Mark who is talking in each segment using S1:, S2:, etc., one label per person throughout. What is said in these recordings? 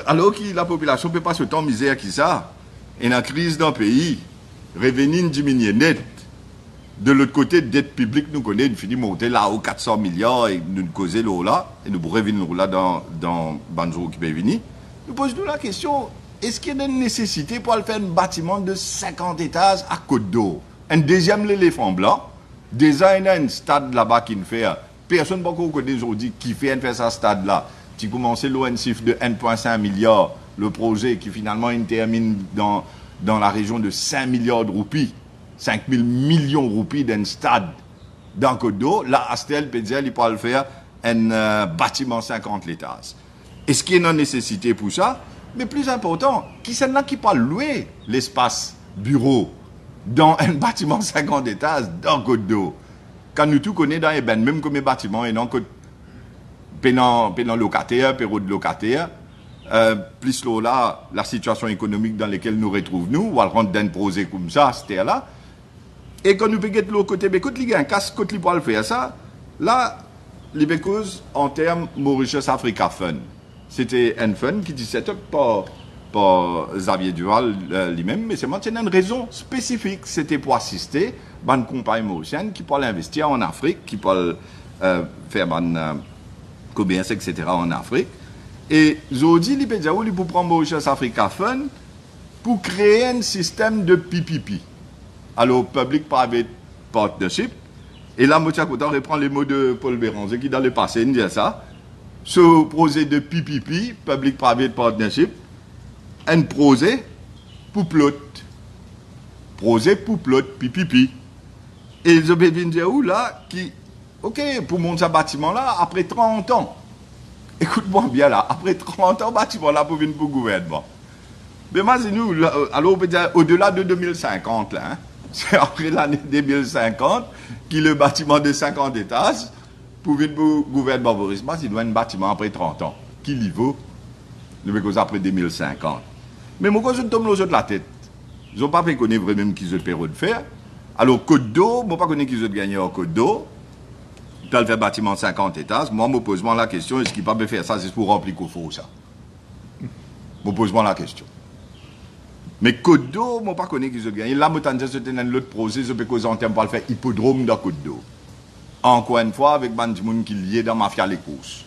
S1: Alors que la population ne peut pas se temps misère qui ça, et dans la crise d'un pays, revenus diminuer net. De l'autre côté, dette publique, nous connaissons, nous finit monter là aux 400 milliards et nous causer là, et nous pourrions venir là dans Banjo qui peut venir. Nous posons la question, est-ce qu'il y a une nécessité pour faire un bâtiment de 50 étages à Côte d'Or? Un deuxième l'éléphant blanc, déjà il y a un stade là-bas qui ne fait, personne ne peut connaître aujourd'hui qui fait ce stade là. Tu commences l'ONCIF de 1,5 milliard, le projet qui finalement il termine dans la région de 5 milliards de roupies. 5 000 millions de roupies d'un stade dans Côte d'Or. Là, Astel peut dire qu'il peut faire un bâtiment 50 étages. Est-ce qu'il y a une nécessité pour ça? Mais plus important, qui c'est là qui peut louer l'espace bureau dans un bâtiment 50 étages dans Côte d'Or? Quand nous tout connaissons dans les ben, même comme les bâtiments, et non que pénant locataire, période locataire, plus là, la situation économique dans laquelle nous retrouvons, nous, ou à rendre d'un projet comme ça, c'était là. Et quand nous payons de l'autre côté, mais quand il y a un casse, quand il peut le faire ça, là, les causes en termes Mauritius Africa Fund. C'était un fund qui dit set up par Xavier Duval lui-même, mais c'est maintenant une raison spécifique. C'était pour assister une compagnie mauricienne qui peut investir en Afrique, qui peut faire un commerce, etc. en Afrique. Et aujourd'hui, il peut dire qu'il peut prendre Mauritius Africa Fund pour créer un système de PPP. Alors, Public-Private Partnership. Et là, je reprend les mots de Paul Béranger qui, dans le passé, nous dit ça. Ce projet de PPP, Public-Private Partnership, un projet pour plot. Projet pour plot, PPP. Et ils ont besoin de où là, qui, ok, pour monter ce bâtiment-là, après 30 ans. Écoute-moi bien là, après 30 ans, bâtiment-là pour venir pour le gouvernement. Mais imaginez-nous, alors on peut dire au-delà de 2050, là, hein. C'est après l'année 2050 que le bâtiment de 50 étages, pour venir pour le gouvernement Boris Mas, il doit un bâtiment après 30 ans. Qui l'y vaut? Le après 2050. Mais moi, je tombe de la tête. Je n'ai pas fait connaître vraiment qui se permet de faire. Alors, Côte d'Or, je ne sais pas qui se gagner en Côte d'Or. Tu as fait bâtiment de 50 étages. Moi, je me pose la question, est-ce qu'il ne peut pas faire ça? C'est pour remplir qu'il faut ça. Je me pose la question. Mais Côte d'Or, je ne sais pas qui se gagne. Là, je suis dans l'autre projet, je peux causer en termes pour faire hippodrome dans Côte d'Or. Encore une fois, avec des gens qui sont liés dans la mafia les courses.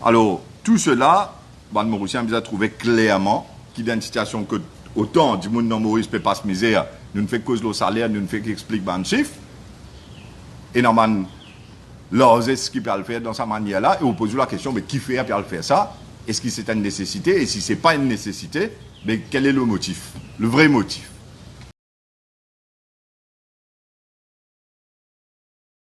S1: Alors, tout cela, les Mauriciens ont trouvé clairement qu'il y a une situation que autant du monde dans Maurice ne peut pas se misère, nous ne faisons cause le salaire, nous ne faisons qu'expliquer les chiffres. Et normalement, leurs ce qui peuvent le faire dans sa manière-là, et on pose la question, mais qui fait pour le faire ça? Est-ce que c'est une nécessité? Et si ce n'est pas une nécessité, mais quel est le motif? Le vrai motif?